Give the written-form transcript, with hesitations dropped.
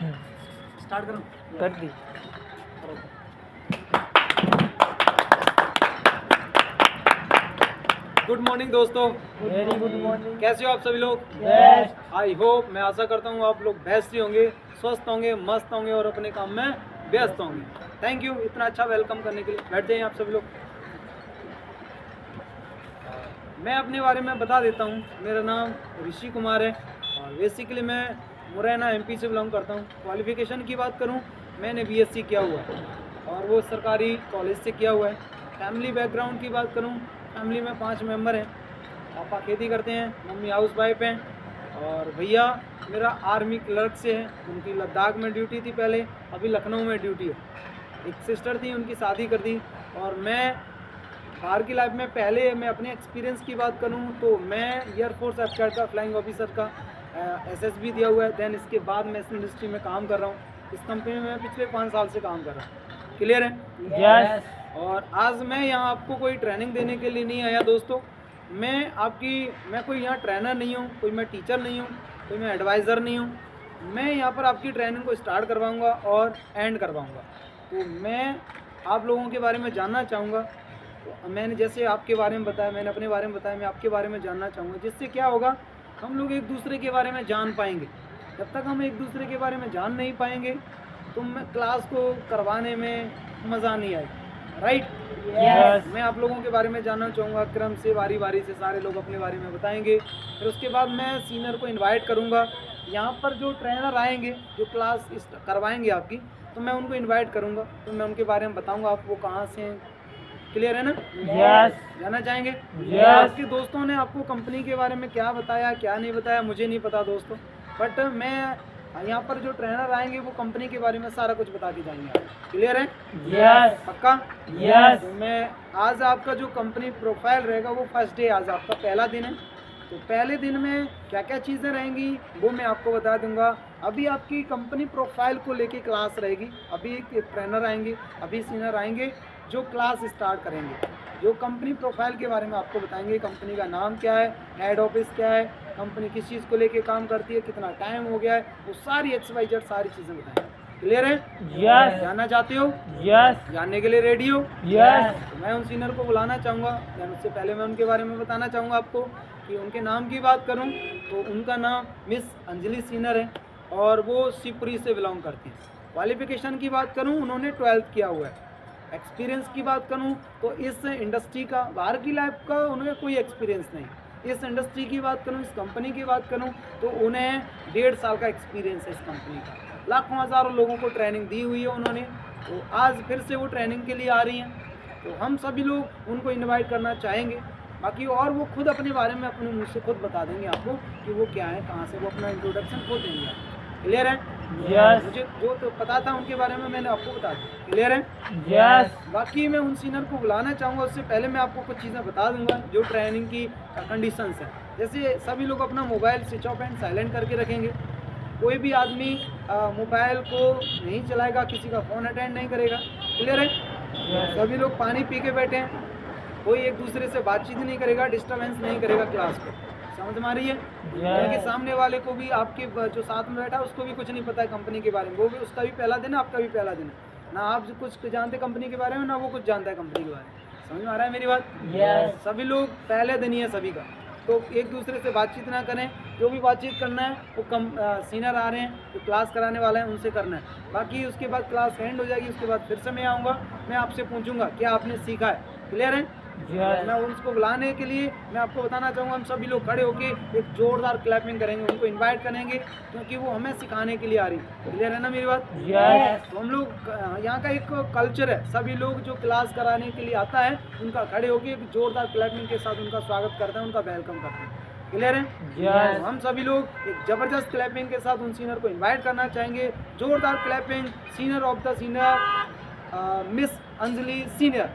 Start करूं? कर दी। Good morning दोस्तों, वेरी गुड मॉर्निंग। कैसे हो आप सभी लोग? बेस्ट। आई होप, मैं आशा करता हूँ आप लोग बेस्ट ही होंगे, स्वस्थ होंगे, मस्त होंगे और अपने काम में व्यस्त होंगे। थैंक यू इतना अच्छा वेलकम करने के लिए। बैठ जाइए आप सभी लोग। मैं अपने बारे में बता देता हूँ। मेरा नाम ऋषि कुमार है और बेसिकली मैं मुरैना एमपी से बिलोंग करता हूँ। क्वालिफिकेशन की बात करूँ, मैंने बीएससी किया हुआ है और वो सरकारी कॉलेज से किया हुआ है। फैमिली बैकग्राउंड की बात करूँ, फैमिली में 5 मेंबर हैं। पापा खेती करते हैं, मम्मी हाउस वाइफ हैं और भैया मेरा आर्मी क्लर्क से है। उनकी लद्दाख में ड्यूटी थी पहले, अभी लखनऊ में ड्यूटी है। एक सिस्टर थी, उनकी शादी कर दी। और मैं बाहर की लाइफ में पहले मैं अपने एक्सपीरियंस की बात करूं तो मैं एयरफोर्स एफचैट का फ्लाइंग ऑफिसर का एसएसबी दिया हुआ है। देन इसके बाद मैं इस इंडस्ट्री में काम कर रहा हूं। इस कंपनी में मैं पिछले 5 साल से काम कर रहा हूं। क्लियर है? यस। और आज मैं यहाँ आपको कोई ट्रेनिंग देने के लिए नहीं आया दोस्तों। मैं कोई यहाँ ट्रेनर नहीं हूँ, कोई मैं टीचर नहीं हूँ, कोई मैं एडवाइज़र नहीं हूँ। मैं यहाँ पर आपकी ट्रेनिंग को स्टार्ट करवाऊँगा और एंड करवाऊँगा। तो मैं आप लोगों के बारे में जानना चाहूँगा। तो मैंने जैसे आपके बारे में बताया, मैंने अपने बारे में बताया, मैं आपके बारे में जानना चाहूँगा। जिससे क्या होगा, हम लोग एक दूसरे के बारे में जान पाएंगे। जब तक हम एक दूसरे के बारे में जान नहीं पाएंगे तो मैं क्लास को करवाने में मज़ा नहीं आएगा। राइट? यस। मैं आप लोगों के बारे में जानना चाहूँगा। क्रम से बारी बारी से सारे लोग अपने बारे में बताएंगे। फिर उसके बाद मैं सीनियर को इनवाइट करूँगा। यहाँ पर जो ट्रेनर आएंगे, जो क्लास करवाएंगे आपकी, तो मैं उनको इनवाइट करूँगा। तो मैं उनके बारे में बताऊँगा, आप वो कहाँ से हैं। क्लियर है ना? यस। जानना चाहेंगे? यस। आपके दोस्तों ने आपको कंपनी के बारे में क्या बताया, क्या नहीं बताया, मुझे नहीं पता दोस्तों। बट मैं यहाँ पर जो ट्रेनर आएंगे वो कंपनी के बारे में सारा कुछ बता के जाएंगे। क्लियर है? यस। पक्का? यस। तो मैं आज आपका जो कंपनी प्रोफाइल रहेगा वो फर्स्ट डे, आज आपका पहला दिन है। तो पहले दिन में क्या क्या चीज़ें रहेंगी वो मैं आपको बता दूंगा। अभी आपकी कंपनी प्रोफाइल को लेके क्लास रहेगी। अभी एक ट्रेनर आएंगे, अभी सीनियर आएंगे जो क्लास स्टार्ट करेंगे, जो कंपनी प्रोफाइल के बारे में आपको बताएंगे। कंपनी का नाम क्या है, हेड ऑफिस क्या है, कंपनी किस चीज़ को लेके काम करती है, कितना टाइम हो गया है, वो सारी XYZ सारी चीज़ें बताएंगे। क्लियर है? यस। जानना चाहते हो? यस। जानने के लिए रेडी हो? यस। तो मैं उन सीनियर को बुलाना चाहूँगा। लेकिन उससे पहले मैं उनके बारे में बताना चाहूँगा आपको कि उनके नाम की बात करूँ तो उनका नाम मिस अंजलि सीनियर है और वो शिवपुरी से बिलोंग करती हैं। क्वालिफिकेशन की बात करूँ, उन्होंने 12th किया हुआ है। एक्सपीरियंस की बात करूँ तो इस इंडस्ट्री का, बाहर की लाइफ का उन्हें कोई एक्सपीरियंस नहीं। इस इंडस्ट्री की बात करूँ, इस कंपनी की बात करूँ तो उन्हें 1.5 साल का एक्सपीरियंस है इस कंपनी का। लाखों हज़ारों लोगों को ट्रेनिंग दी हुई है उन्होंने। तो आज फिर से वो ट्रेनिंग के लिए आ रही हैं। तो हम सभी लोग उनको इनवाइट करना चाहेंगे। बाकी और वो खुद अपने बारे में अपने मुँह से खुद बता देंगे आपको कि वो क्या है, कहाँ से, वो अपना इंट्रोडक्शन खुद देंगे आपको। क्लियर है? यस। मुझे जो तो पता था उनके बारे में मैंने आपको बता दिया। क्लियर है? यस। बाकी मैं उन सीनियर को बुलाना चाहूँगा। उससे पहले मैं आपको कुछ चीज़ें बता दूंगा जो ट्रेनिंग की कंडीशंस हैं। जैसे सभी लोग अपना mobile switch off and silent करके रखेंगे। कोई भी आदमी मोबाइल को नहीं चलाएगा, किसी का फ़ोन अटेंड नहीं करेगा। क्लियर है? सभी लोग पानी पी के बैठे हैं। कोई एक दूसरे से बातचीत नहीं करेगा, डिस्टर्बेंस नहीं करेगा क्लास को। समझ में आ रही है? क्योंकि सामने वाले को भी, आपके जो साथ में बैठा है उसको भी कुछ नहीं पता है कंपनी के बारे में। वो भी, उसका भी पहला दिन है, आपका भी पहला दिन है। ना आप कुछ जानते कंपनी के बारे में, ना वो कुछ जानता है कंपनी के बारे में। समझ में आ रहा है मेरी बात? यस। सभी लोग पहले दिन ही है सभी का। तो एक दूसरे से बातचीत ना करें। जो भी बातचीत करना है वो सीनियर आ रहे हैं, जो क्लास कराने वाले हैं उनसे करना है। बाकी उसके बाद क्लास एंड हो जाएगी, उसके बाद फिर से मैं आऊँगा, मैं आपसे पूछूंगा क्या आपने सीखा है। क्लियर है? मैं उसको बुलाने के लिए मैं आपको बताना चाहूँगा, हम सभी लोग खड़े होके एक जोरदार क्लैपिंग करेंगे, उनको इनवाइट करेंगे क्योंकि वो हमें सिखाने के लिए आ रही है। क्लियर है ना मेरी बात? यस। तो हम लोग यहाँ का एक कल्चर है, सभी लोग जो क्लास कराने के लिए आता है उनका खड़े होके एक जोरदार क्लैपिंग के साथ उनका स्वागत करते हैं, उनका वेलकम करते हैं। क्लियर है? यस। तो हम सभी लोग एक जबरदस्त क्लैपिंग के साथ उन सीनियर को इन्वाइट करना चाहेंगे। जोरदार clapping, senior of the senior miss Anjali senior.